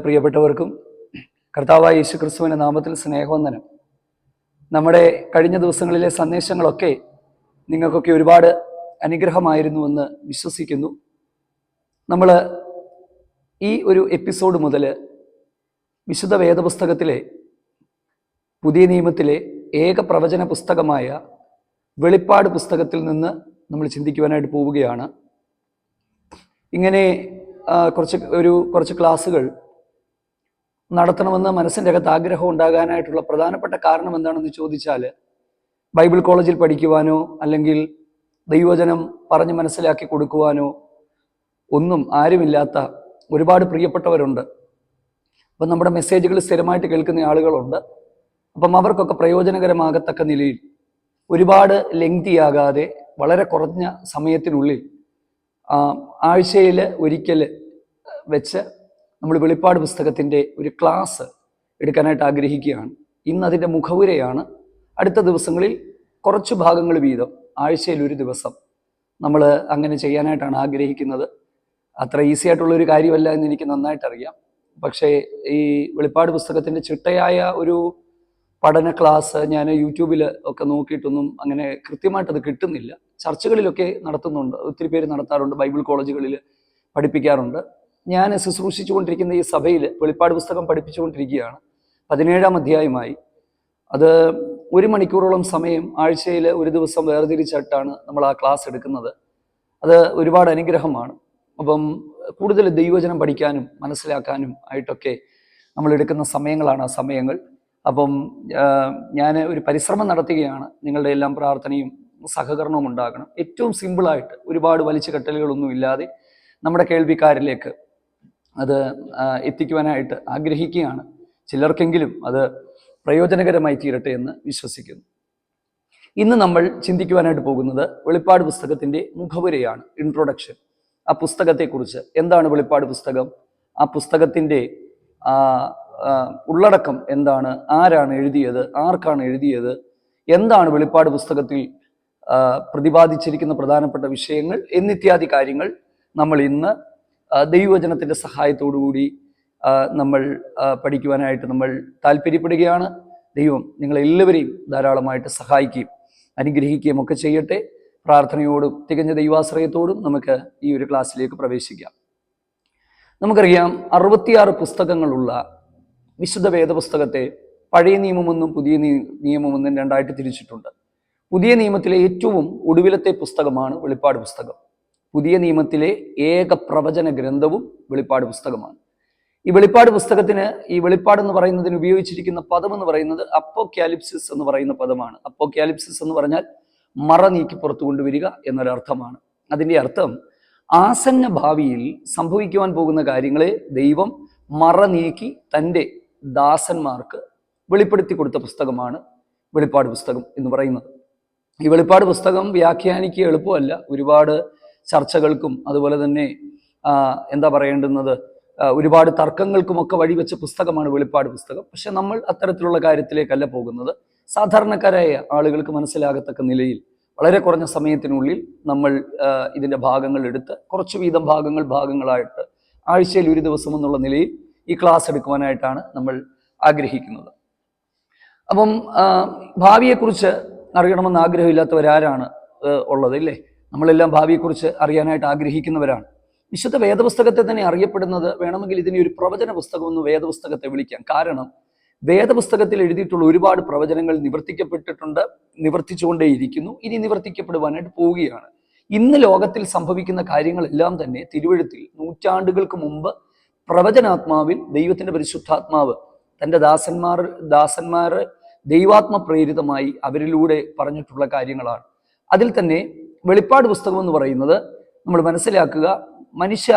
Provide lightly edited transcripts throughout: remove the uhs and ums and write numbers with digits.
പ്രിയപ്പെട്ടവർക്കും കർത്താവായ യേശുക്രിസ്തുവിന്റെ നാമത്തിൽ സ്നേഹവന്ദനം. നമ്മുടെ കഴിഞ്ഞ ദിവസങ്ങളിലെ സന്ദേശങ്ങളൊക്കെ നിങ്ങൾക്കൊക്കെ ഒരുപാട് അനുഗ്രഹമായിരുന്നുവെന്ന് വിശ്വസിക്കുന്നു. നമ്മൾ ഈ ഒരു എപ്പിസോഡ് മുതൽ വിശുദ്ധ വേദപുസ്തകത്തിലെ പുതിയ നിയമത്തിലെ ഏക പ്രവചന പുസ്തകമായ വെളിപ്പാട് പുസ്തകത്തിൽ നിന്ന് നമ്മൾ ചിന്തിക്കുവാനായിട്ട് പോവുകയാണ്. ഇങ്ങനെ കുറച്ച് ക്ലാസ്സുകൾ നടത്തണമെന്ന് മനസ്സിൻ്റെ അകത്ത് ആഗ്രഹം ഉണ്ടാകാനായിട്ടുള്ള പ്രധാനപ്പെട്ട കാരണം എന്താണെന്ന് ചോദിച്ചാൽ, ബൈബിൾ കോളേജിൽ പഠിക്കുവാനോ അല്ലെങ്കിൽ ദൈവവചനം പറഞ്ഞ് മനസ്സിലാക്കി കൊടുക്കുവാനോ ഒന്നും ആരുമില്ലാത്ത ഒരുപാട് പ്രിയപ്പെട്ടവരുണ്ട്. അപ്പം നമ്മുടെ മെസ്സേജുകൾ സ്ഥിരമായിട്ട് കേൾക്കുന്ന ആളുകളുണ്ട്. അപ്പം അവർക്കൊക്കെ പ്രയോജനകരമാകത്തക്ക നിലയിൽ ഒരുപാട് ലെങ്തിയാകാതെ വളരെ കുറഞ്ഞ സമയത്തിനുള്ളിൽ ആഴ്ചയിൽ ഒരിക്കൽ വെച്ച് നമ്മൾ വെളിപ്പാട് പുസ്തകത്തിൻ്റെ ഒരു ക്ലാസ് എടുക്കാനായിട്ട് ആഗ്രഹിക്കുകയാണ്. ഇന്ന് അതിൻ്റെ മുഖവുരയാണ്. അടുത്ത ദിവസങ്ങളിൽ കുറച്ച് ഭാഗങ്ങൾ വീതം ആഴ്ചയിൽ ഒരു ദിവസം നമ്മൾ അങ്ങനെ ചെയ്യാനായിട്ടാണ് ആഗ്രഹിക്കുന്നത്. അത്ര ഈസി ആയിട്ടുള്ളൊരു കാര്യമല്ല എന്ന് എനിക്ക് നന്നായിട്ടറിയാം. പക്ഷേ ഈ വെളിപ്പാട് പുസ്തകത്തിൻ്റെ ചിട്ടയായ ഒരു പഠന ക്ലാസ് ഞാൻ യൂട്യൂബിൽ ഒക്കെ നോക്കിയിട്ടൊന്നും അങ്ങനെ കൃത്യമായിട്ടത് കിട്ടുന്നില്ല. ചർച്ചകളിലൊക്കെ നടത്തുന്നുണ്ട്, ഒത്തിരി പേര് നടത്താറുണ്ട്, ബൈബിൾ കോളേജുകളിൽ പഠിപ്പിക്കാറുണ്ട്. ഞാൻ ശുശ്രൂഷിച്ചുകൊണ്ടിരിക്കുന്ന ഈ സഭയിൽ വെളിപ്പാട് പുസ്തകം പഠിപ്പിച്ചുകൊണ്ടിരിക്കുകയാണ്. 17-ാം അധ്യായമായി. അത് 1 മണിക്കൂറോളം സമയം ആഴ്ചയിൽ ഒരു ദിവസം വേർതിരിച്ചിട്ടാണ് നമ്മൾ ആ ക്ലാസ് എടുക്കുന്നത്. അത് ഒരുപാട് അനുഗ്രഹമാണ്. അപ്പം കൂടുതൽ ദൈവവചനം പഠിക്കാനും മനസ്സിലാക്കാനും ആയിട്ടൊക്കെ നമ്മൾ എടുക്കുന്ന സമയങ്ങളാണ് ആ സമയങ്ങൾ. അപ്പം ഞാൻ ഒരു പരിശ്രമം നടത്തുകയാണ്. നിങ്ങളുടെ എല്ലാം പ്രാർത്ഥനയും സഹകരണവും ഉണ്ടാകണം. ഏറ്റവും സിമ്പിളായിട്ട് ഒരുപാട് വലിച്ചു കെട്ടലുകളൊന്നും ഇല്ലാതെ നമ്മുടെ കേൾവിക്കാരിലേക്ക് അത് എത്തിക്കുവാനായിട്ട് ആഗ്രഹിക്കുകയാണ്. ചിലർക്കെങ്കിലും അത് പ്രയോജനകരമായി തീരട്ടെ എന്ന് വിശ്വസിക്കുന്നു. ഇന്ന് നമ്മൾ ചിന്തിക്കുവാനായിട്ട് പോകുന്നത് വെളിപ്പാട് പുസ്തകത്തിൻ്റെ മുഖവുരയാണ്, ഇൻട്രൊഡക്ഷൻ. ആ പുസ്തകത്തെക്കുറിച്ച്, എന്താണ് വെളിപ്പാട് പുസ്തകം, ആ പുസ്തകത്തിൻ്റെ ഉള്ളടക്കം എന്താണ്, ആരാണ് എഴുതിയത്, ആർക്കാണ് എഴുതിയത്, എന്താണ് വെളിപ്പാട് പുസ്തകത്തിൽ പ്രതിപാദിച്ചിരിക്കുന്ന പ്രധാനപ്പെട്ട വിഷയങ്ങൾ എന്നിത്യാദി കാര്യങ്ങൾ നമ്മൾ ഇന്ന് ദൈവവചനത്തിൻ്റെ സഹായത്തോടുകൂടി നമ്മൾ പഠിക്കുവാനായിട്ട് നമ്മൾ താല്പര്യപ്പെടുകയാണ്. ദൈവം നിങ്ങളെല്ലാവരെയും ധാരാളമായിട്ട് സഹായിക്കുകയും അനുഗ്രഹിക്കുകയും ഒക്കെ ചെയ്യട്ടെ. പ്രാർത്ഥനയോടും തികഞ്ഞ ദൈവാശ്രയത്തോടും നമുക്ക് ഈ ഒരു ക്ലാസ്സിലേക്ക് പ്രവേശിക്കാം. നമുക്കറിയാം, 66 പുസ്തകങ്ങളുള്ള വിശുദ്ധ വേദപുസ്തകത്തെ പഴയ നിയമമെന്നും പുതിയ നിയമമെന്നും രണ്ടായിട്ട് തിരിച്ചിട്ടുണ്ട്. പുതിയ നിയമത്തിലെ ഏറ്റവും ഒടുവിലത്തെ പുസ്തകമാണ് വെളിപ്പാട് പുസ്തകം. പുതിയ നിയമത്തിലെ ഏക പ്രവചന ഗ്രന്ഥവും വെളിപ്പാട് പുസ്തകമാണ്. ഈ വെളിപ്പാട് പുസ്തകത്തിന്, ഈ വെളിപ്പാട് എന്ന് പറയുന്നതിന് ഉപയോഗിച്ചിരിക്കുന്ന പദം എന്ന് പറയുന്നത് അപ്പോക്യാലിപ്സിസ് എന്ന് പറയുന്ന പദമാണ്. അപ്പോക്യാലിപ്സിസ് എന്ന് പറഞ്ഞാൽ മറ നീക്കി പുറത്തു കൊണ്ടുവരിക എന്നൊരർത്ഥമാണ്. അതിൻ്റെ അർത്ഥം ആസന്ന ഭാവിയിൽ സംഭവിക്കുവാൻ പോകുന്ന കാര്യങ്ങളെ ദൈവം മറ നീക്കി തൻ്റെ ദാസന്മാർക്ക് വെളിപ്പെടുത്തി കൊടുത്ത പുസ്തകമാണ് വെളിപ്പാട് പുസ്തകം എന്ന് പറയുന്നത്. ഈ വെളിപ്പാട് പുസ്തകം വ്യാഖ്യാനിക്കുക എളുപ്പമല്ല. ഒരുപാട് ചർച്ചകൾക്കും അതുപോലെ തന്നെ എന്താ പറയേണ്ടുന്നത്, ഒരുപാട് തർക്കങ്ങൾക്കുമൊക്കെ വഴിവെച്ച പുസ്തകമാണ് വെളിപ്പാട് പുസ്തകം. പക്ഷെ നമ്മൾ അത്തരത്തിലുള്ള കാര്യത്തിലേക്കല്ല പോകുന്നത്. സാധാരണക്കാരായ ആളുകൾക്ക് മനസ്സിലാകത്തക്ക നിലയിൽ വളരെ കുറഞ്ഞ സമയത്തിനുള്ളിൽ നമ്മൾ ഇതിൻ്റെ ഭാഗങ്ങൾ എടുത്ത് കുറച്ച് വീതം ഭാഗങ്ങളായിട്ട് ആഴ്ചയിൽ ഒരു ദിവസം എന്നുള്ള നിലയിൽ ഈ ക്ലാസ് എടുക്കുവാനായിട്ടാണ് നമ്മൾ ആഗ്രഹിക്കുന്നത്. അപ്പം ഭാവിയെക്കുറിച്ച് അറിയണമെന്ന് ആഗ്രഹമില്ലാത്തവരാരാണ് ഉള്ളത്, ഇല്ലേ? നമ്മളെല്ലാം ഭാവിയെക്കുറിച്ച് അറിയാനായിട്ട് ആഗ്രഹിക്കുന്നവരാണ്. വിശുദ്ധ വേദപുസ്തകത്തെ തന്നെ അറിയപ്പെടുന്നത്, വേണമെങ്കിൽ ഇതിനെ ഒരു പ്രവചന പുസ്തകമെന്ന് വേദപുസ്തകത്തെ വിളിക്കാം. കാരണം വേദപുസ്തകത്തിൽ എഴുതിയിട്ടുള്ള ഒരുപാട് പ്രവചനങ്ങൾ നിവർത്തിക്കപ്പെട്ടിട്ടുണ്ട്, നിവർത്തിച്ചുകൊണ്ടേയിരിക്കുന്നു, ഇനി നിവർത്തിക്കപ്പെടുവാനായിട്ട് പോവുകയാണ്. ഇന്ന് ലോകത്തിൽ സംഭവിക്കുന്ന കാര്യങ്ങളെല്ലാം തന്നെ തിരുവെഴുത്തിൽ നൂറ്റാണ്ടുകൾക്ക് മുമ്പ് പ്രവചനാത്മാവിൽ ദൈവത്തിൻ്റെ പരിശുദ്ധാത്മാവ് തൻ്റെ ദാസന്മാർ ദൈവാത്മപ്രേരിതമായി അവരിലൂടെ പറഞ്ഞിട്ടുള്ള കാര്യങ്ങളാണ്. അതിൽ തന്നെ വെളിപ്പാട് പുസ്തകം എന്ന് പറയുന്നത്, നമ്മൾ മനസ്സിലാക്കുക, മനുഷ്യ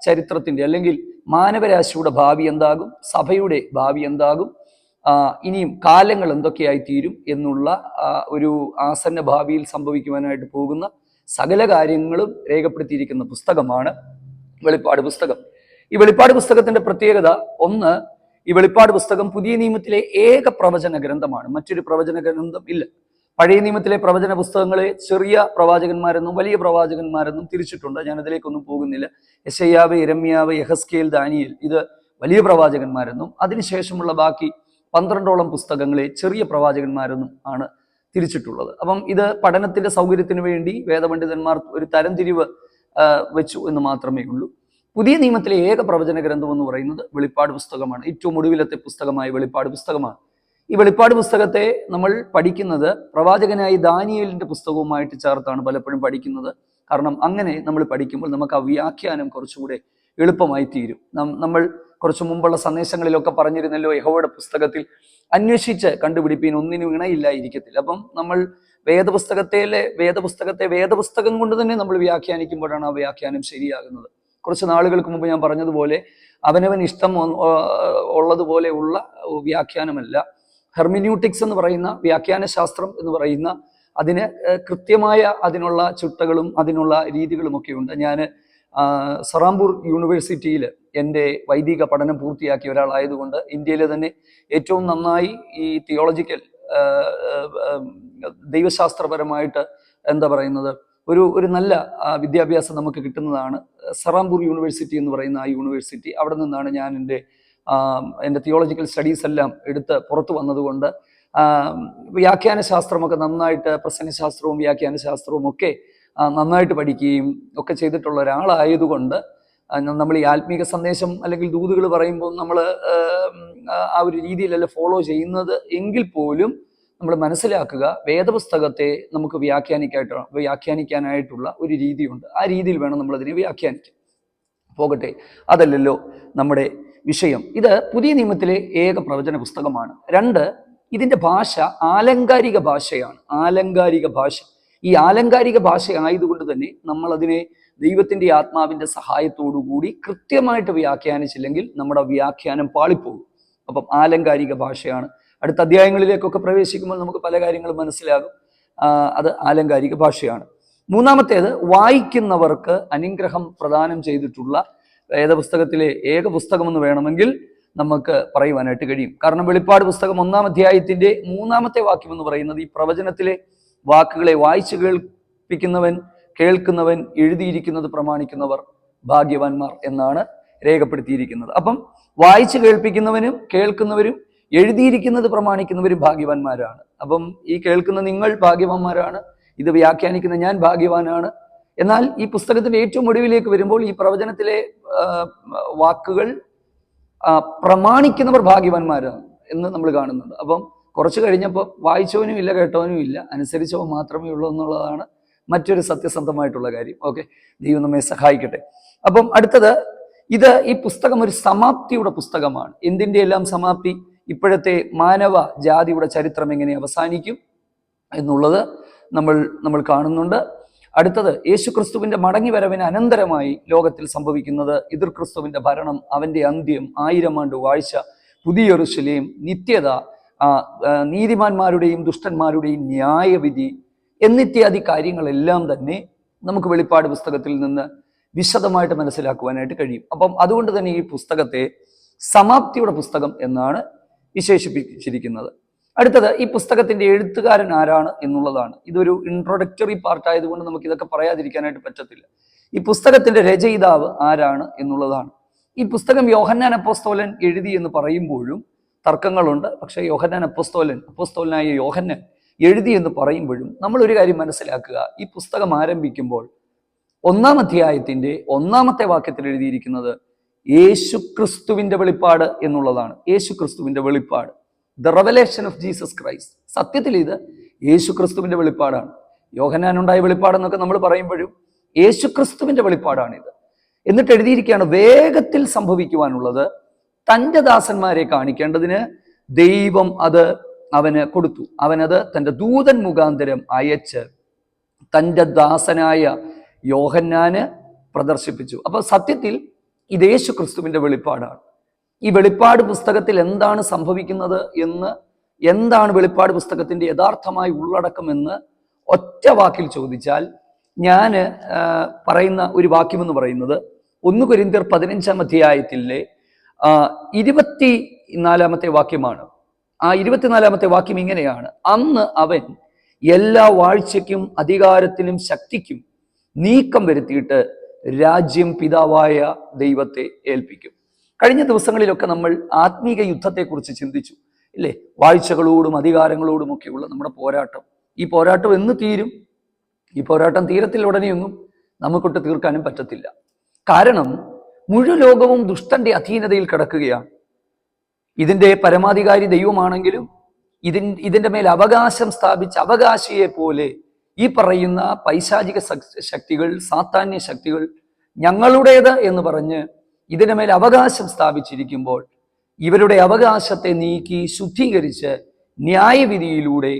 ചരിത്രത്തിൻ്റെ അല്ലെങ്കിൽ മാനവരാശിയുടെ ഭാവി എന്താകും, സഭയുടെ ഭാവി എന്താകും, ഇനിയും കാലങ്ങൾ എന്തൊക്കെയായി തീരും എന്നുള്ള ഒരു ആസന്ന ഭാവിയിൽ സംഭവിക്കുവാനായിട്ട് പോകുന്ന സകല കാര്യങ്ങളും രേഖപ്പെടുത്തിയിരിക്കുന്ന പുസ്തകമാണ് വെളിപ്പാട് പുസ്തകം. ഈ വെളിപ്പാട് പുസ്തകത്തിന്റെ പ്രത്യേകത, ഒന്ന്, ഈ വെളിപ്പാട് പുസ്തകം പുതിയ നിയമത്തിലെ ഏക പ്രവചന ഗ്രന്ഥമാണ്. മറ്റൊരു പ്രവചന ഗ്രന്ഥം ഇല്ല. പഴയ നിയമത്തിലെ പ്രവചന പുസ്തകങ്ങളെ ചെറിയ പ്രവാചകന്മാരെന്നും വലിയ പ്രവാചകന്മാരെന്നും തിരിച്ചിട്ടുണ്ട്. ഞാൻ അതിലേക്കൊന്നും പോകുന്നില്ല. യെശയ്യാവ്, യിരെമ്യാവ്, യെഹസ്കേൽ, ദാനിയേൽ, ഇത് വലിയ പ്രവാചകന്മാരെന്നും അതിനുശേഷമുള്ള ബാക്കി 12ഓളം പുസ്തകങ്ങളെ ചെറിയ പ്രവാചകന്മാരെന്നും ആണ് തിരിച്ചിട്ടുള്ളത്. അപ്പം ഇത് പഠനത്തിന്റെ സൗകര്യത്തിന് വേണ്ടി വേദപണ്ഡിതന്മാർ ഒരു തരംതിരിവ് വെച്ചു എന്ന് മാത്രമേ ഉള്ളൂ. പുതിയ നിയമത്തിലെ ഏക പ്രവചന ഗ്രന്ഥം എന്ന് പറയുന്നത് വെളിപ്പാട് പുസ്തകമാണ്. ഏറ്റവും ഒടുവിലത്തെ പുസ്തകമായ വെളിപ്പാട് പുസ്തകമാണ്. ഈ വെളിപ്പാട് പുസ്തകത്തെ നമ്മൾ പഠിക്കുന്നത് പ്രവാചകനായി ദാനിയേലിന്റെ പുസ്തകവുമായിട്ട് ചേർത്താണ് പലപ്പോഴും പഠിക്കുന്നത്. കാരണം അങ്ങനെ നമ്മൾ പഠിക്കുമ്പോൾ നമുക്ക് ആ വ്യാഖ്യാനം കുറച്ചുകൂടെ എളുപ്പമായി തീരും. നമ്മൾ കുറച്ചു മുമ്പുള്ള സന്ദേശങ്ങളിലൊക്കെ പറഞ്ഞിരുന്നല്ലോ, യഹോവയുടെ പുസ്തകത്തിൽ അന്വേഷിച്ച് കണ്ടുപിടിപ്പീൻ, ഒന്നിനും ഇണയില്ലായിരിക്കത്തില്ല. അപ്പം നമ്മൾ വേദപുസ്തകത്തെ വേദപുസ്തകം കൊണ്ട് തന്നെ നമ്മൾ വ്യാഖ്യാനിക്കുമ്പോഴാണ് ആ വ്യാഖ്യാനം ശരിയാകുന്നത്. കുറച്ച് നാളുകൾക്ക് മുമ്പ് ഞാൻ പറഞ്ഞതുപോലെ അവനവൻ ഇഷ്ടം ഉള്ളതുപോലെ ഉള്ള വ്യാഖ്യാനമല്ല. ഹെർമിന്യൂട്ടിക്സ് എന്ന് പറയുന്ന വ്യാഖ്യാന ശാസ്ത്രം എന്ന് പറയുന്ന അതിന് കൃത്യമായ അതിനുള്ള ചുട്ടകളും അതിനുള്ള രീതികളും ഒക്കെ ഉണ്ട്. ഞാൻ സറാംപൂർ യൂണിവേഴ്സിറ്റിയിൽ എൻ്റെ വൈദിക പഠനം പൂർത്തിയാക്കിയ ഒരാളായതുകൊണ്ട് ഇന്ത്യയിലെ തന്നെ ഏറ്റവും നന്നായി ഈ തിയോളജിക്കൽ ദൈവശാസ്ത്രപരമായിട്ട് എന്താ പറയുന്നത് ഒരു നല്ല വിദ്യാഭ്യാസം നമുക്ക് കിട്ടുന്നതാണ് സറാംപൂർ യൂണിവേഴ്സിറ്റി എന്ന് പറയുന്ന ആ യൂണിവേഴ്സിറ്റി. അവിടെ നിന്നാണ് ഞാൻ എൻ്റെ തിയോളജിക്കൽ സ്റ്റഡീസ് എല്ലാം എടുത്ത് പുറത്തു വന്നതുകൊണ്ട് വ്യാഖ്യാന ശാസ്ത്രമൊക്കെ നന്നായിട്ട്, പ്രസംഗശാസ്ത്രവും വ്യാഖ്യാന ശാസ്ത്രവും ഒക്കെ നന്നായിട്ട് പഠിക്കുകയും ഒക്കെ ചെയ്തിട്ടുള്ള ഒരാളായതുകൊണ്ട് നമ്മൾ ഈ ആത്മീക സന്ദേശം അല്ലെങ്കിൽ ദൂതുകൾ പറയുമ്പോൾ നമ്മൾ ആ ഒരു രീതിയിലല്ല ഫോളോ ചെയ്യുന്നത് എങ്കിൽ പോലും നമ്മൾ മനസ്സിലാക്കുക, വേദപുസ്തകത്തെ നമുക്ക് വ്യാഖ്യാനിക്കാനായിട്ടുള്ള ഒരു രീതിയുണ്ട്. ആ രീതിയിൽ വേണം നമ്മളതിനെ വ്യാഖ്യാനിക്കാൻ. പോകട്ടെ, അതല്ലല്ലോ നമ്മുടെ വിഷയം. ഇത് പുതിയ നിയമത്തിലെ ഏക പ്രവചന പുസ്തകമാണ്. 2, ഇതിൻ്റെ ഭാഷ ആലങ്കാരിക ഭാഷയാണ്. ആലങ്കാരിക ഭാഷ. ഈ ആലങ്കാരിക ഭാഷ ആയതുകൊണ്ട് തന്നെ നമ്മൾ അതിനെ ദൈവത്തിൻ്റെ ആത്മാവിൻ്റെ സഹായത്തോടുകൂടി കൃത്യമായിട്ട് വ്യാഖ്യാനിച്ചില്ലെങ്കിൽ നമ്മുടെ വ്യാഖ്യാനം പാളിപ്പോകും. അപ്പം ആലങ്കാരിക ഭാഷയാണ്. അടുത്ത അധ്യായങ്ങളിലേക്കൊക്കെ പ്രവേശിക്കുമ്പോൾ നമുക്ക് പല കാര്യങ്ങളും മനസ്സിലാകും. അത് ആലങ്കാരിക ഭാഷയാണ്. 3-ാമത്തേത് വായിക്കുന്നവർക്ക് അനുഗ്രഹം പ്രദാനം ചെയ്തിട്ടുള്ള വേദപുസ്തകത്തിലെ ഏക പുസ്തകമെന്ന് വേണമെങ്കിൽ നമുക്ക് പറയുവാനായിട്ട് കഴിയും. കാരണം വെളിപ്പാട് പുസ്തകം 1-ാം അധ്യായത്തിന്റെ 3-ാമത്തെ വാക്യം എന്ന് പറയുന്നത് ഈ പ്രവചനത്തിലെ വാക്കുകളെ വായിച്ചു കേൾപ്പിക്കുന്നവൻ, കേൾക്കുന്നവൻ, എഴുതിയിരിക്കുന്നത് പ്രമാണിക്കുന്നവർ ഭാഗ്യവാന്മാർ എന്നാണ് രേഖപ്പെടുത്തിയിരിക്കുന്നത്. അപ്പം വായിച്ചു കേൾപ്പിക്കുന്നവനും കേൾക്കുന്നവരും എഴുതിയിരിക്കുന്നത് പ്രമാണിക്കുന്നവരും ഭാഗ്യവാന്മാരാണ്. അപ്പം ഈ കേൾക്കുന്ന നിങ്ങൾ ഭാഗ്യവാന്മാരാണ്, ഇത് വ്യാഖ്യാനിക്കുന്ന ഞാൻ ഭാഗ്യവാനാണ്. എന്നാൽ ഈ പുസ്തകത്തിന്റെ ഏറ്റവും ഒടുവിലേക്ക് വരുമ്പോൾ ഈ പ്രവചനത്തിലെ വാക്കുകൾ പ്രമാണിക്കുന്നവർ ഭാഗ്യവാന്മാരാണ് എന്ന് നമ്മൾ കാണുന്നുണ്ട്. അപ്പം കുറച്ച് കഴിഞ്ഞപ്പോൾ വായിച്ചവനും ഇല്ല, കേട്ടവനും ഇല്ല, അനുസരിച്ചവൻ മാത്രമേ ഉള്ളൂ എന്നുള്ളതാണ് മറ്റൊരു സത്യസന്ധമായിട്ടുള്ള കാര്യം. ഓക്കെ, ദൈവം നമ്മെ സഹായിക്കട്ടെ. അപ്പം അടുത്തത്, ഈ പുസ്തകം ഒരു സമാപ്തിയുടെ പുസ്തകമാണ്. എന്തിൻ്റെ എല്ലാം സമാപ്തി? ഇപ്പോഴത്തെ മാനവ ജാതിയുടെ ചരിത്രം എങ്ങനെ അവസാനിക്കും എന്നുള്ളത് നമ്മൾ കാണുന്നുണ്ട്. അടുത്തത്, യേശുക്രിസ്തുവിന്റെ മടങ്ങിവരവിന് അനന്തരമായി ലോകത്തിൽ സംഭവിക്കുന്നത് എതിർ ക്രിസ്തുവിന്റെ ഭരണം, അവന്റെ അന്ത്യം, 1000 ആണ്ട് വാഴ്ച, പുതിയ യെരൂശലേം, നിത്യത, നീതിമാന്മാരുടെയും ദുഷ്ടന്മാരുടെയും ന്യായവിധി എന്നിത്യാദി കാര്യങ്ങളെല്ലാം തന്നെ നമുക്ക് വെളിപ്പാട് പുസ്തകത്തിൽ നിന്ന് വിശദമായിട്ട് മനസ്സിലാക്കുവാനായിട്ട് കഴിയും. അപ്പം അതുകൊണ്ട് തന്നെ ഈ പുസ്തകത്തെ സമാപ്തിയുടെ പുസ്തകം എന്നാണ് വിശേഷിപ്പിച്ചിരിക്കുന്നത്. അടുത്തത്, ഈ പുസ്തകത്തിന്റെ എഴുത്തുകാരൻ ആരാണ് എന്നുള്ളതാണ്. ഇതൊരു ഇൻട്രൊഡക്ടറി പാർട്ട് ആയതുകൊണ്ട് നമുക്ക് ഇതൊക്കെ പറയാതിരിക്കാനായിട്ട് പറ്റത്തില്ല. ഈ പുസ്തകത്തിന്റെ രചയിതാവ് ആരാണ് എന്നുള്ളതാണ്. ഈ പുസ്തകം യോഹന്നാൻ അപ്പോസ്തലൻ എഴുതി എന്ന് പറയുമ്പോഴും തർക്കങ്ങളുണ്ട്. പക്ഷേ യോഹന്നാൻ അപ്പോസ്തലനായ യോഹന്നാൻ എഴുതി എന്ന് പറയുമ്പോഴും നമ്മൾ ഒരു കാര്യം മനസ്സിലാക്കുക, ഈ പുസ്തകം ആരംഭിക്കുമ്പോൾ 1-ാം അധ്യായത്തിന്റെ 1-ാമത്തെ വാക്യത്തിൽ എഴുതിയിരിക്കുന്നത് യേശുക്രിസ്തുവിന്റെ വെളിപ്പാട് എന്നുള്ളതാണ്. യേശുക്രിസ്തുവിന്റെ വെളിപ്പാട്, the revelation of Jesus Christ. സത്യത്തിൽ ഇത് യേശുക്രിസ്തുവിന്റെ വെളിപ്പാടാണ്. യോഹന്നാനുണ്ടായ വെളിപ്പാടെന്നൊക്കെ നമ്മൾ പറയുമ്പോഴും യേശുക്രിസ്തുവിന്റെ വെളിപ്പാടാണിത്. എന്നിട്ട് എഴുതിയിരിക്കുകയാണ്, വേഗത്തിൽ സംഭവിക്കുവാനുള്ളത് തൻ്റെ ദാസന്മാരെ കാണിക്കേണ്ടതിന് ദൈവം അത് അവന് കൊടുത്തു. അവനത് തൻ്റെ ദൂതൻ മുഖാന്തരം അയച്ച് തൻ്റെ ദാസനായ യോഹന്നാന് പ്രദർശിപ്പിച്ചു. അപ്പൊ സത്യത്തിൽ ഇത് യേശുക്രിസ്തുവിന്റെ വെളിപ്പാടാണ്. ഈ വെളിപ്പാട് പുസ്തകത്തിൽ എന്താണ് സംഭവിക്കുന്നത് എന്താണ് വെളിപ്പാട് പുസ്തകത്തിന്റെ യഥാർത്ഥമായ ഉള്ളടക്കം എന്ന് ഒറ്റ വാക്കിൽ ചോദിച്ചാൽ ഞാൻ പറയുന്ന ഒരു വാക്യമെന്ന് പറയുന്നത് 1 കൊരിന്ത്യർ 15-ാം അധ്യായത്തിലെ 24-ാമത്തെ വാക്യമാണ്. ആ 24-ാമത്തെ വാക്യം ഇങ്ങനെയാണ്: അന്ന് അവൻ എല്ലാ വാഴ്ചയ്ക്കും അധികാരത്തിനും ശക്തിക്കും നീക്കം വരുത്തിയിട്ട് രാജ്യം പിതാവായ ദൈവത്തെ ഏൽപ്പിക്കും. കഴിഞ്ഞ ദിവസങ്ങളിലൊക്കെ നമ്മൾ ആത്മീക യുദ്ധത്തെക്കുറിച്ച് ചിന്തിച്ചു ഇല്ലേ? വാഴ്ചകളോടും അധികാരങ്ങളോടും ഒക്കെയുള്ള നമ്മുടെ പോരാട്ടം. ഈ പോരാട്ടം എന്ന് തീരും? ഈ പോരാട്ടം തീരത്തിൽ ഉടനെയൊന്നും നമുക്കൊട്ട് തീർക്കാനും പറ്റത്തില്ല. കാരണം മുഴു ലോകവും ദുഷ്ടന്റെ അധീനതയിൽ കിടക്കുകയാണ്. ഇതിന്റെ പരമാധികാരി ദൈവമാണെങ്കിലും ഇതിന്റെ മേൽ അവകാശം സ്ഥാപിച്ച അവകാശിയെ പോലെ ഈ പറയുന്ന പൈശാചിക ശക്തികൾ, സാത്താന്യ ശക്തികൾ ഞങ്ങളുടേത് എന്ന് പറഞ്ഞ് ഇതിന്റെ മേൽ അവകാശം സ്ഥാപിച്ചിരിക്കുമ്പോൾ ഇവരുടെ അവകാശത്തെ നീക്കി ശുദ്ധീകരിച്ച് ന്യായവിധിയിലൂടെ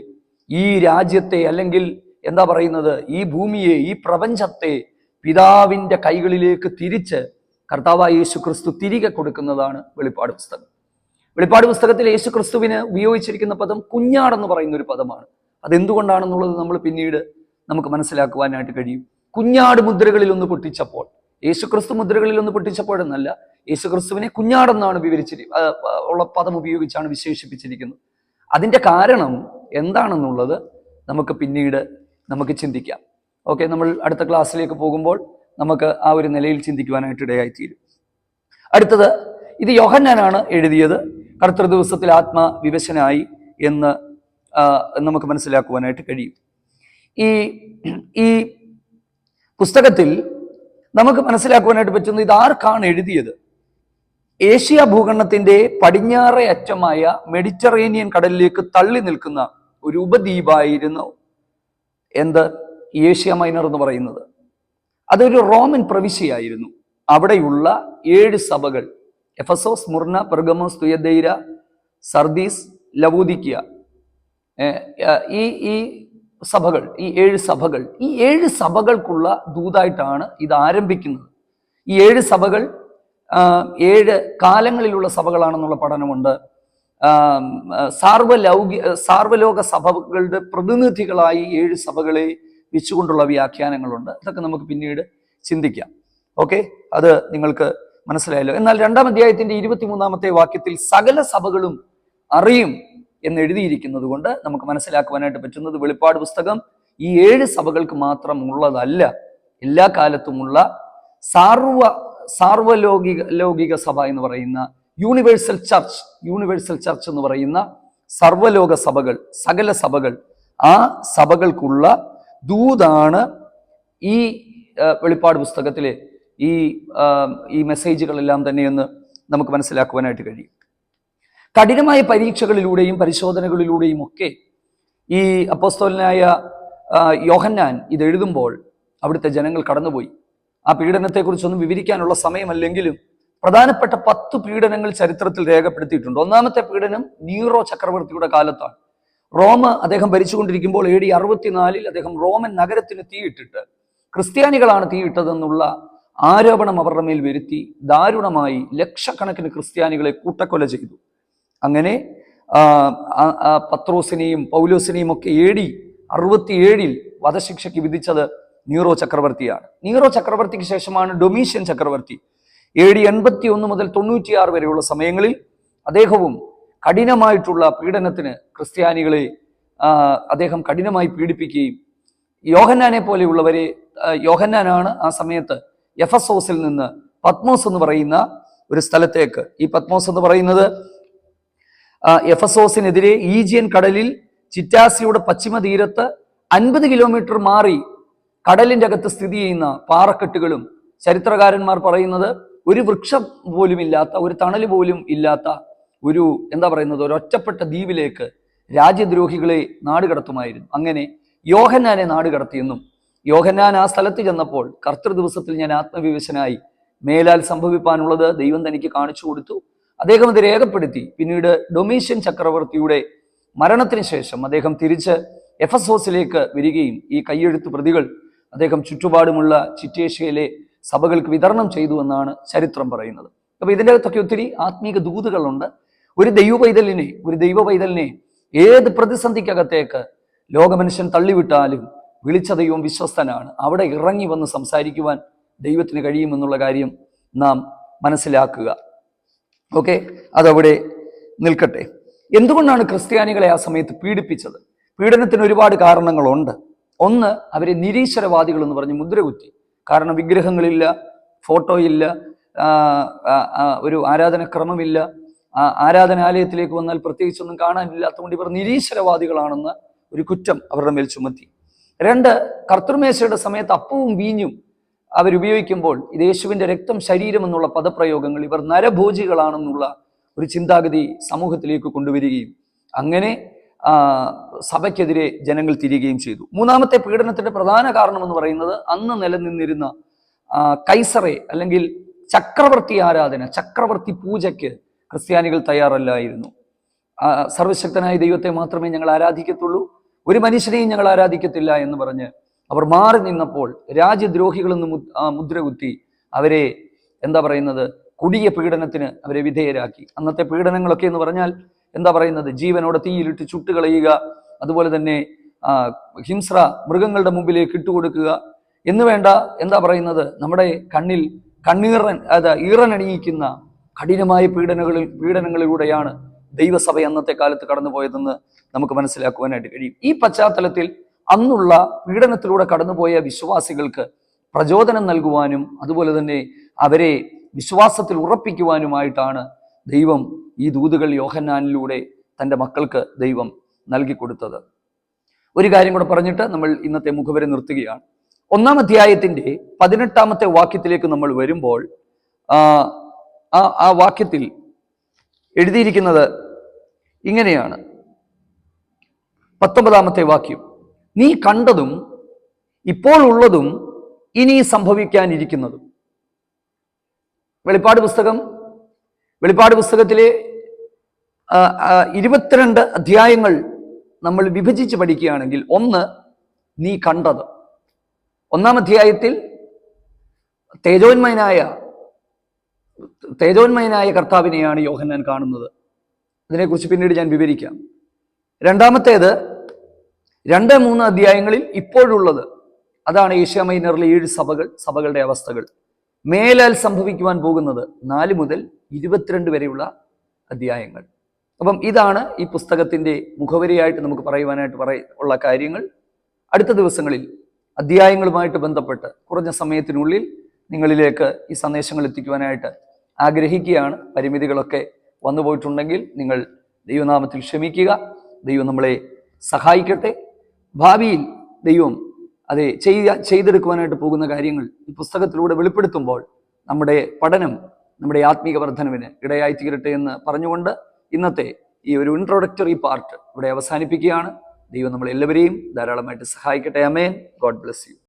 ഈ രാജ്യത്തെ, അല്ലെങ്കിൽ എന്താ പറയുന്നത്, ഈ ഭൂമിയെ, ഈ പ്രപഞ്ചത്തെ പിതാവിന്റെ കൈകളിലേക്ക് തിരിച്ച് കർത്താവായ യേശു ക്രിസ്തു തിരികെ കൊടുക്കുന്നതാണ് വെളിപ്പാട് പുസ്തകം. വെളിപ്പാട് പുസ്തകത്തിൽ യേശു ക്രിസ്തുവിന് ഉപയോഗിച്ചിരിക്കുന്ന പദം കുഞ്ഞാടെന്ന് പറയുന്ന ഒരു പദമാണ്. അതെന്തുകൊണ്ടാണെന്നുള്ളത് നമ്മൾ പിന്നീട് നമുക്ക് മനസ്സിലാക്കുവാനായിട്ട് കഴിയും. കുഞ്ഞാട് മുദ്രകളിൽ ഒന്ന് പൊട്ടിച്ചപ്പോൾ, യേശു ക്രിസ്തു മുദ്രകളിൽ ഒന്ന് പൊട്ടിച്ചപ്പോഴെന്നല്ല, യേശു ക്രിസ്തുവിനെ കുഞ്ഞാടെന്നാണ് ഉള്ള പദം ഉപയോഗിച്ചാണ് വിശേഷിപ്പിച്ചിരിക്കുന്നത്. അതിന്റെ കാരണം എന്താണെന്നുള്ളത് നമുക്ക് പിന്നീട് ചിന്തിക്കാം. ഓക്കെ, നമ്മൾ അടുത്ത ക്ലാസ്സിലേക്ക് പോകുമ്പോൾ നമുക്ക് ആ ഒരു നിലയിൽ ചിന്തിക്കുവാനായിട്ട് ഇടയായിത്തീരും. അടുത്തത്, ഇത് യോഹന്നാനാണ് എഴുതിയത്. കർത്തൃ ദിവസത്തിൽ ആത്മവിവശനായി എന്ന് നമുക്ക് മനസ്സിലാക്കുവാനായിട്ട് കഴിയും. ഈ പുസ്തകത്തിൽ നമുക്ക് മനസ്സിലാക്കുവാനായിട്ട് പറ്റുന്ന ഇത് ആർക്കാണ് എഴുതിയത്? ഏഷ്യ ഭൂഖണ്ഡത്തിന്റെ പടിഞ്ഞാറേ അറ്റമായ മെഡിറ്ററേനിയൻ കടലിലേക്ക് തള്ളി നിൽക്കുന്ന ഒരു ഉപദ്വീപായിരുന്നു ഏഷ്യ മൈനർ എന്ന് പറയുന്നത്. അതൊരു റോമൻ പ്രവിശ്യയായിരുന്നു. അവിടെയുള്ള 7 സഭകൾ, എഫസോസ്, സ്മുർന, പെർഗമോസ്, തുയദൈര, സർദീസ്, ലവോദിക്കിയ, ഈ സഭകൾ, ഈ 7 സഭകൾക്കുള്ള ദൂതായിട്ടാണ് ഇത് ആരംഭിക്കുന്നത്. ഈ 7 സഭകൾ 7 കാലങ്ങളിലുള്ള സഭകളാണെന്നുള്ള പഠനമുണ്ട്. സാർവലോക സഭകളുടെ പ്രതിനിധികളായി 7 സഭകളെ വെച്ചുകൊണ്ടുള്ള വ്യാഖ്യാനങ്ങളുണ്ട്. ഇതൊക്കെ നമുക്ക് പിന്നീട് ചിന്തിക്കാം. ഓക്കെ, അത് നിങ്ങൾക്ക് മനസ്സിലായല്ലോ. എന്നാൽ 2-ാം അധ്യായത്തിന്റെ 23-ാമത്തെ വാക്യത്തിൽ സകല സഭകളും അറിയും എന്ന് എഴുതിയിരിക്കുന്നത് കൊണ്ട് നമുക്ക് മനസ്സിലാക്കുവാനായിട്ട് പറ്റുന്നത് വെളിപ്പാട് പുസ്തകം ഈ 7 സഭകൾക്ക് മാത്രം ഉള്ളതല്ല, എല്ലാ കാലത്തുമുള്ള സാർവലൗകിക സഭ എന്ന് പറയുന്ന യൂണിവേഴ്സൽ ചർച്ച് എന്ന് പറയുന്ന സർവലോക സഭകൾ, സകല സഭകൾ, ആ സഭകൾക്കുള്ള ദൂതാണ് ഈ വെളിപ്പാട് പുസ്തകത്തിലെ ഈ മെസ്സേജുകളെല്ലാം തന്നെയെന്ന് നമുക്ക് മനസ്സിലാക്കുവാനായിട്ട് കഴിയും. കഠിനമായ പരീക്ഷകളിലൂടെയും പരിശോധനകളിലൂടെയും ഒക്കെ ഈ അപ്പോസ്തലനായ യോഹന്നാൻ ഇത് എഴുതുമ്പോൾ അവിടുത്തെ ജനങ്ങൾ കടന്നുപോയി. ആ പീഡനത്തെക്കുറിച്ചൊന്നും വിവരിക്കാനുള്ള സമയമല്ലെങ്കിലും പ്രധാനപ്പെട്ട 10 പീഡനങ്ങൾ ചരിത്രത്തിൽ രേഖപ്പെടുത്തിയിട്ടുണ്ട്. 1-ാമത്തെ പീഡനം നീറോ ചക്രവർത്തിയുടെ കാലത്താണ്. അദ്ദേഹം ഭരിച്ചുകൊണ്ടിരിക്കുമ്പോൾ AD 64 അദ്ദേഹം റോമൻ നഗരത്തിന് തീയിട്ടിട്ട് ക്രിസ്ത്യാനികളാണ് തീയിട്ടതെന്നുള്ള ആരോപണം അവരുടെ മേൽ വരുത്തി ദാരുണമായി ലക്ഷക്കണക്കിന് ക്രിസ്ത്യാനികളെ കൂട്ടക്കൊല ചെയ്തു. അങ്ങനെ പത്രോസിനെയും പൗലോസിനെയും ഒക്കെ AD 67 വധശിക്ഷയ്ക്ക് വിധിച്ചത് നീറോ ചക്രവർത്തിയാണ്. നീറോ ചക്രവർത്തിക്ക് ശേഷമാണ് ഡൊമീഷ്യൻ ചക്രവർത്തി. AD 81 മുതൽ 96 വരെയുള്ള സമയങ്ങളിൽ അദ്ദേഹവും കഠിനമായിട്ടുള്ള പീഡനത്തിന് ക്രിസ്ത്യാനികളെ അദ്ദേഹം കഠിനമായി പീഡിപ്പിക്കുകയും യോഹന്നാനെ പോലെയുള്ളവരെ, യോഹന്നാനാണ് ആ സമയത്ത് എഫസോസിൽ നിന്ന് പത്മോസ് എന്ന് പറയുന്ന ഒരു സ്ഥലത്തേക്ക്, ഈ പത്മോസ് എന്ന് പറയുന്നത് എഫസോസിനെതിരെ ഈജിയൻ കടലിൽ ചിറ്റാസിയുടെ പശ്ചിമ തീരത്ത് 50 കിലോമീറ്റർ മാറി കടലിന്റെ അകത്ത് സ്ഥിതി ചെയ്യുന്ന പാറക്കെട്ടുകളും, ചരിത്രകാരന്മാർ പറയുന്നത് ഒരു വൃക്ഷം പോലും ഇല്ലാത്ത, ഒരു തണൽ പോലും ഇല്ലാത്ത ഒരു ഒരു ഒറ്റപ്പെട്ട ദ്വീപിലേക്ക് രാജ്യദ്രോഹികളെ നാടുകടത്തുമായിരുന്നു. അങ്ങനെ യോഹന്നാനെ നാടുകടത്തിയെന്നും യോഹന്നാൻ ആ സ്ഥലത്ത് ചെന്നപ്പോൾ കർത്തൃ ദിവസത്തിൽ ഞാൻ ആത്മവിവശനായി, മേലാൽ സംഭവിപ്പാനുള്ളത് ദൈവം തനിക്ക് കാണിച്ചു കൊടുത്തു, അദ്ദേഹം ഇത് രേഖപ്പെടുത്തി. പിന്നീട് ഡൊമീഷ്യൻ ചക്രവർത്തിയുടെ മരണത്തിന് ശേഷം അദ്ദേഹം തിരിച്ച് എഫസോസിലേക്ക് വരികയും ഈ കയ്യെഴുത്ത് പ്രതികൾ അദ്ദേഹം ചുറ്റുപാടുമുള്ള ചിറ്റേഷ്യയിലെ സഭകൾക്ക് വിതരണം ചെയ്തു എന്നാണ് ചരിത്രം പറയുന്നത്. അപ്പൊ ഇതിൻ്റെ അകത്തൊക്കെ ഒത്തിരി ആത്മീക ദൂതുകളുണ്ട്. ഒരു ദൈവ പൈതലിനെ ഏത് പ്രതിസന്ധിക്കകത്തേക്ക് ലോകമനുഷ്യൻ തള്ളിവിട്ടാലും വിളിച്ച ദൈവം വിശ്വസ്തനാണ്. അവിടെ ഇറങ്ങി വന്ന് സംസാരിക്കുവാൻ ദൈവത്തിന് കഴിയുമെന്നുള്ള കാര്യം നാം മനസ്സിലാക്കുക. ഓക്കെ, അതവിടെ നിൽക്കട്ടെ. എന്തുകൊണ്ടാണ് ക്രിസ്ത്യാനികളെ ആ സമയത്ത് പീഡിപ്പിച്ചത്? പീഡനത്തിന് ഒരുപാട് കാരണങ്ങളുണ്ട്. ഒന്ന്, അവരെ നിരീശ്വരവാദികൾ എന്ന് പറഞ്ഞ് മുദ്രകുത്തി. കാരണം വിഗ്രഹങ്ങളില്ല, ഫോട്ടോയില്ല, ഒരു ആരാധനക്രമമില്ല, ആരാധനാലയത്തിലേക്ക് വന്നാൽ പ്രത്യേകിച്ചൊന്നും കാണാനില്ലാത്തതുകൊണ്ട് ഇവർ നിരീശ്വരവാദികളാണെന്ന് ഒരു കുറ്റം അവരുടെ മേൽ ചുമത്തി. 2, കർത്തൃമേശയുടെ സമയത്ത് അപ്പവും വീഞ്ഞും അവരുപയോഗിക്കുമ്പോൾ ഇത് യേശുവിൻ്റെ രക്തം ശരീരം എന്നുള്ള പദപ്രയോഗങ്ങൾ, ഇവർ നരഭോജികളാണെന്നുള്ള ഒരു ചിന്താഗതി സമൂഹത്തിലേക്ക് കൊണ്ടുവരികയും അങ്ങനെ സഭയ്ക്കെതിരെ ജനങ്ങൾ തിരികുകയും ചെയ്തു. 3ാമത്തെ പീഡനത്തിന്റെ പ്രധാന കാരണം എന്ന് പറയുന്നത് അന്ന് നിലനിന്നിരുന്ന കൈസറെ അല്ലെങ്കിൽ ചക്രവർത്തി ആരാധന, ചക്രവർത്തി പൂജയ്ക്ക് ക്രിസ്ത്യാനികൾ തയ്യാറല്ലായിരുന്നു. സർവശക്തനായ ദൈവത്തെ മാത്രമേ ഞങ്ങൾ ആരാധിക്കത്തുള്ളൂ, ഒരു മനുഷ്യനെയും ഞങ്ങൾ ആരാധിക്കത്തില്ല എന്ന് പറഞ്ഞ് അവർ മാറി നിന്നപ്പോൾ രാജ്യദ്രോഹികളെന്ന് മുദ്രകുത്തി അവരെ എന്താ പറയുന്നത്, കൊടിയ പീഡനത്തിന് അവരെ വിധേയരാക്കി. അന്നത്തെ പീഡനങ്ങളൊക്കെ എന്ന് പറഞ്ഞാൽ എന്താ പറയുന്നത്, ജീവനോടെ തീയിലിട്ട് ചുട്ടുകളയുക, അതുപോലെ തന്നെ ഹിംസ്ര മൃഗങ്ങളുടെ മുമ്പിലേക്ക് ഇട്ടുകൊടുക്കുക എന്ന് വേണ്ട, എന്താ പറയുന്നത്, നമ്മുടെ കണ്ണിൽ ഈറനണിയിക്കുന്ന കഠിനമായ പീഡനങ്ങളിലൂടെയാണ് ദൈവസഭ അന്നത്തെ കാലത്ത് കടന്നുപോയതെന്ന് നമുക്ക് മനസ്സിലാക്കുവാനായിട്ട് കഴിയും. ഈ പശ്ചാത്തലത്തിൽ അന്നുള്ള പീഡനത്തിലൂടെ കടന്നുപോയ വിശ്വാസികൾക്ക് പ്രചോദനം നൽകുവാനും അതുപോലെ തന്നെ അവരെ വിശ്വാസത്തിൽ ഉറപ്പിക്കുവാനുമായിട്ടാണ് ദൈവം ഈ ദൂതുകൾ യോഹന്നാനിലൂടെ തൻ്റെ മക്കൾക്ക് ദൈവം നൽകിക്കൊടുത്തത്. ഒരു കാര്യം കൂടെ പറഞ്ഞിട്ട് നമ്മൾ ഇന്നത്തെ മുഖവരെ നിർത്തുകയാണ്. 1-ാം അധ്യായത്തിന്റെ 18ാമത്തെ വാക്യത്തിലേക്ക് നമ്മൾ വരുമ്പോൾ ആ വാക്യത്തിൽ എഴുതിയിരിക്കുന്നത് ഇങ്ങനെയാണ്. 19ാമത്തെ വാക്യം, നീ കണ്ടതും ഇപ്പോൾ ഉള്ളതും ഇനി സംഭവിക്കാനിരിക്കുന്നതും. വെളിപ്പാട് പുസ്തകത്തിലെ 22 അധ്യായങ്ങൾ നമ്മൾ വിഭജിച്ച് പഠിക്കുകയാണെങ്കിൽ, 1 നീ കണ്ടത്. 1-ാം അധ്യായത്തിൽ തേജോന്മയനായ കർത്താവിനെയാണ് യോഹന്നാൻ കാണുന്നത്. അതിനെക്കുറിച്ച് പിന്നീട് ഞാൻ വിവരിക്കാം. 2-ാമത്തേത് 2-3 അധ്യായങ്ങളിൽ ഇപ്പോഴുള്ളത്, അതാണ് ഏഷ്യ മൈനറിലെ 7 സഭകളുടെ അവസ്ഥകൾ. മേലാൽ സംഭവിക്കുവാൻ പോകുന്നത് 4 മുതൽ 22 വരെയുള്ള അധ്യായങ്ങൾ. അപ്പം ഇതാണ് ഈ പുസ്തകത്തിന്റെ മുഖവരിയായിട്ട് നമുക്ക് പറയുവാനായിട്ട് ഉള്ള കാര്യങ്ങൾ. അടുത്ത ദിവസങ്ങളിൽ അധ്യായങ്ങളുമായിട്ട് ബന്ധപ്പെട്ട് കുറഞ്ഞ സമയത്തിനുള്ളിൽ നിങ്ങളിലേക്ക് ഈ സന്ദേശങ്ങൾ എത്തിക്കുവാനായിട്ട് ആഗ്രഹിക്കുകയാണ്. പരിമിതികളൊക്കെ വന്നു പോയിട്ടുണ്ടെങ്കിൽ നിങ്ങൾ ദൈവനാമത്തിൽ ക്ഷമിക്കുക. ദൈവം നമ്മളെ സഹായിക്കട്ടെ. ഭാവിയിൽ ദൈവം അത് ചെയ്തെടുക്കുവാനായിട്ട് പോകുന്ന കാര്യങ്ങൾ ഈ പുസ്തകത്തിലൂടെ വെളിപ്പെടുത്തുമ്പോൾ നമ്മുടെ പഠനം നമ്മുടെ ആത്മീക വർധനവിന് ഇടയായി തീരട്ടെ എന്ന് പറഞ്ഞുകൊണ്ട് ഇന്നത്തെ ഈ ഒരു ഇൻട്രോഡക്ടറി പാർട്ട് ഇവിടെ അവസാനിപ്പിക്കുകയാണ്. ദൈവം നമ്മളെല്ലാവരെയും ധാരാളമായിട്ട് സഹായിക്കട്ടെ. ആമേൻ. God bless U.